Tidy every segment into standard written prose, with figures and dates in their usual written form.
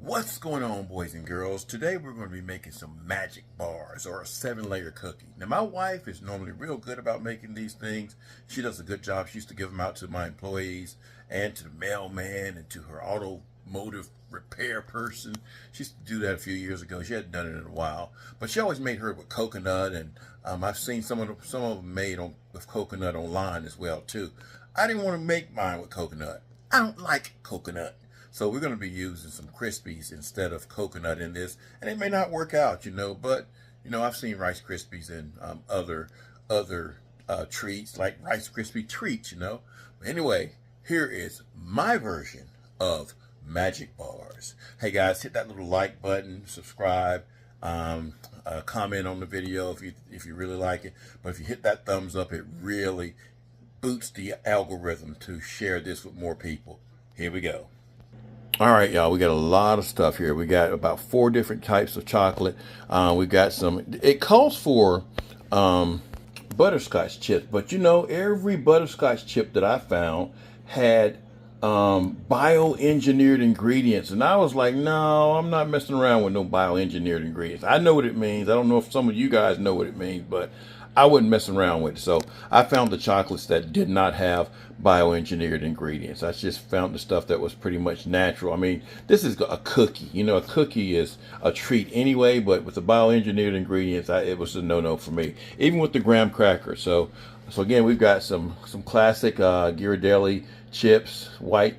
What's going on, boys and girls? Today we're going to be making some magic bars or a 7-layer cookie. Now my wife is normally real good about making these things. She does a good job. She used to give them out to my employees and to the mailman and to her automotive repair person. She used to do that a few years ago. She hadn't done it in a while, but she always made her with coconut, and I've seen some of them made with coconut online as well too. I didn't want to make mine with coconut. I don't like coconut. So we're going to be using some Krispies instead of coconut in this, and it may not work out, but I've seen Rice Krispies in other treats like Rice Krispie treats, But anyway, here is my version of magic bars. Hey guys, hit that little like button, subscribe, comment on the video if you really like it. But if you hit that thumbs up, it really boosts the algorithm to share this with more people. Here we go. All right, y'all, we got a lot of stuff here. We got about 4 different types of chocolate. We got some, it calls for butterscotch chips, but every butterscotch chip that I found had bioengineered ingredients. And I was like, no, I'm not messing around with no bioengineered ingredients. I know what it means. I don't know if some of you guys know what it means, but I wasn't messing around with it. So I found the chocolates that did not have bioengineered ingredients. I just found the stuff that was pretty much natural. I mean, this is a cookie. A cookie is a treat anyway, but with the bioengineered ingredients, it was a no-no for me. Even with the graham crackers. So again, we've got some classic Ghirardelli chips, white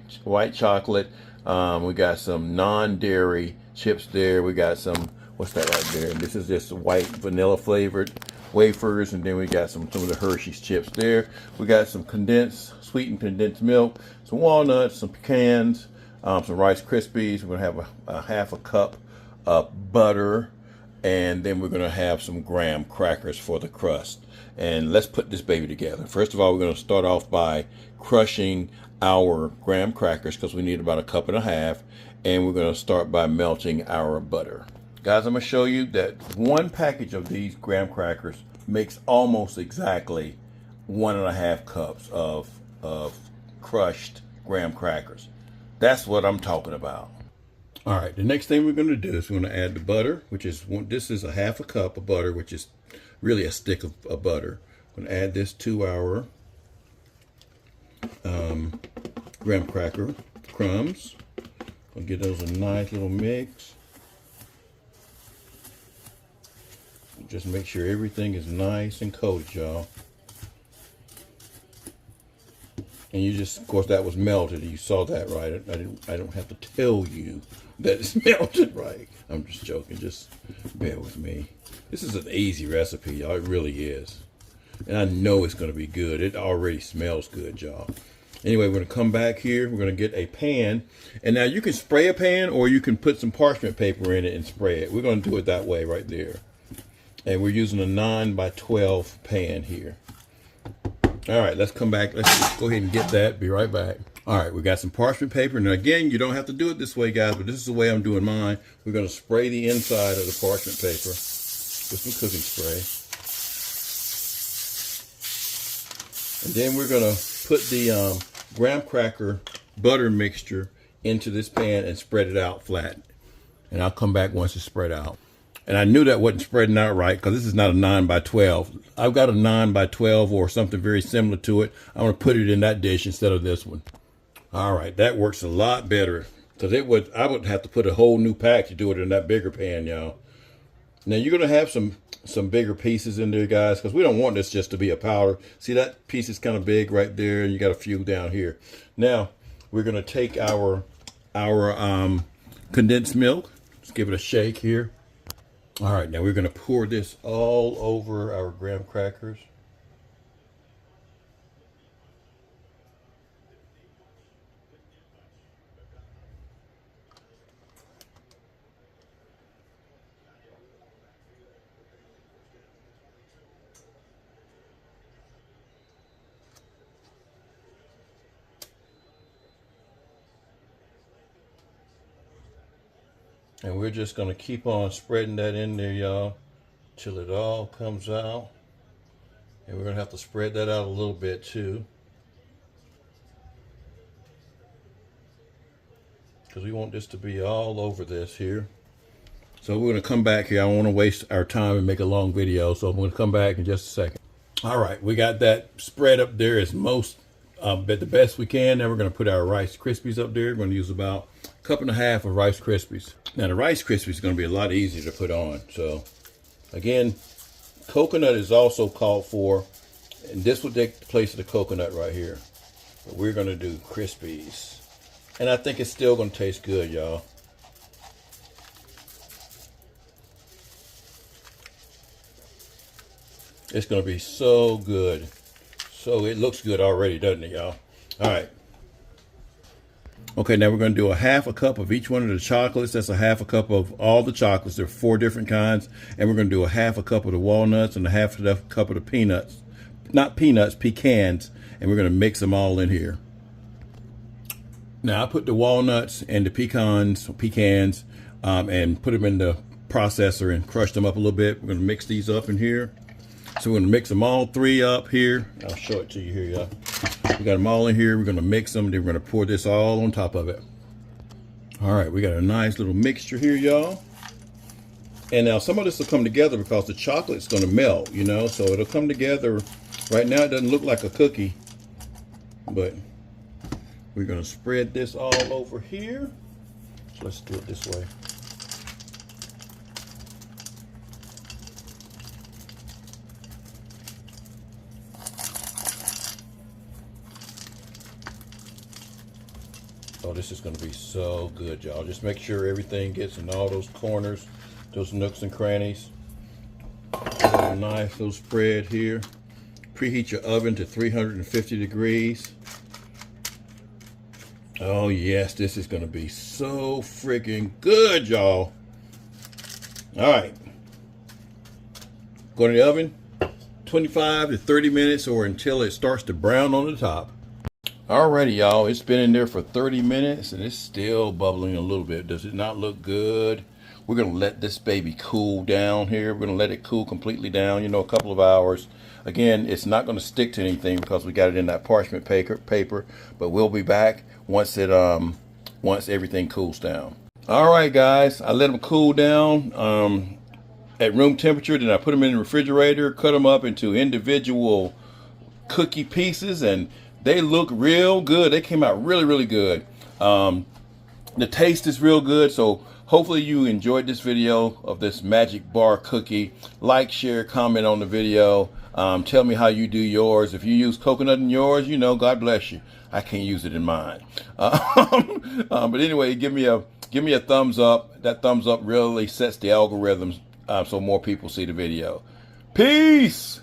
chocolate. We got some non-dairy chips there. We got some, what's that right there? This is just white vanilla flavored wafers, and then we got some of the Hershey's chips there. We got some sweetened condensed milk, some walnuts, some pecans, some Rice Krispies. We're gonna have a half a cup of butter, and then we're gonna have some graham crackers for the crust. And let's put this baby together. First of all, we're gonna start off by crushing our graham crackers because we need about a cup and a half, and we're gonna start by melting our butter. Guys, I'm going to show you that 1 package of these graham crackers makes almost exactly 1.5 cups of crushed graham crackers. That's what I'm talking about. All right, the next thing we're going to do is we're going to add the butter, this is a half a cup of butter, which is really a stick of butter. I'm going to add this to our graham cracker crumbs. I'll give those a nice little mix. Just make sure everything is nice and coated, y'all. And you just, of course, that was melted. You saw that, right? I don't have to tell you that it's melted, right? I'm just joking. Just bear with me. This is an easy recipe, y'all. It really is. And I know it's going to be good. It already smells good, y'all. Anyway, we're going to come back here. We're going to get a pan. And now you can spray a pan, or you can put some parchment paper in it and spray it. We're going to do it that way right there. And we're using a 9 by 12 pan here. All right, let's come back. Let's just go ahead and get that. Be right back. All right, we got some parchment paper. And again, you don't have to do it this way, guys, but this is the way I'm doing mine. We're going to spray the inside of the parchment paper with some cooking spray. And then we're going to put the graham cracker butter mixture into this pan and spread it out flat. And I'll come back once it's spread out. And I knew that wasn't spreading out right because this is not a 9 by 12. I've got a 9 by 12 or something very similar to it. I'm going to put it in that dish instead of this one. All right, that works a lot better because I would have to put a whole new pack to do it in that bigger pan, y'all. Now you're going to have some bigger pieces in there, guys, because we don't want this just to be a powder. See, that piece is kind of big right there, and you got a few down here. Now we're going to take our condensed milk. Let's give it a shake here. All right, now we're going to pour this all over our graham crackers. And we're just going to keep on spreading that in there, y'all, till it all comes out. And we're going to have to spread that out a little bit too. because we want this to be all over this here. So we're going to come back here. I don't want to waste our time and make a long video, so I'm going to come back in just a second. All right, we got that spread up there as most, but the best we can. Now we're going to put our Rice Krispies up there. We're going to use about a cup and a half of Rice Krispies. Now the Rice Krispies is going to be a lot easier to put on. So again, coconut is also called for, and this will take the place of the coconut right here. But we're going to do Krispies. And I think it's still going to taste good, y'all. It's going to be so good. So it looks good already, doesn't it, y'all? All right. Okay, now we're going to do a half a cup of each one of the chocolates. That's a half a cup of all the chocolates. There are 4 different kinds. And we're going to do a half a cup of the walnuts and a half a cup of the peanuts. Not peanuts, pecans. And we're going to mix them all in here. Now I put the walnuts and the pecans, and put them in the processor and crush them up a little bit. We're going to mix these up in here. So we're going to mix them all 3 up here. I'll show it to you here, y'all. We got them all in here. We're going to mix them. Then we're going to pour this all on top of it. All right, we got a nice little mixture here, y'all. And now some of this will come together because the chocolate's going to melt, you know. So it'll come together. Right now it doesn't look like a cookie, but we're going to spread this all over here. So let's do it this way. Oh, this is going to be so good, y'all. Just make sure everything gets in all those corners, those nooks and crannies. A nice little spread here. Preheat your oven to 350 degrees. Oh, yes, this is going to be so freaking good, y'all. All right. Go to the oven, 25 to 30 minutes or until it starts to brown on the top. Alrighty, y'all, it's been in there for 30 minutes and it's still bubbling a little bit. Does it not look good? We're going to let this baby cool down here. We're going to let it cool completely down, you know, a couple of hours. Again, it's not going to stick to anything because we got it in that parchment paper, but we'll be back once everything cools down. All right, guys, I let them cool down at room temperature. Then I put them in the refrigerator, cut them up into individual cookie pieces, and they look real good. They came out really, really good. The taste is real good. So hopefully you enjoyed this video of this magic bar cookie. Like, share, comment on the video. Tell me how you do yours. If you use coconut in yours, you know, God bless you. I can't use it in mine. But anyway, give me a thumbs up. That thumbs up really sets the algorithms so more people see the video. Peace.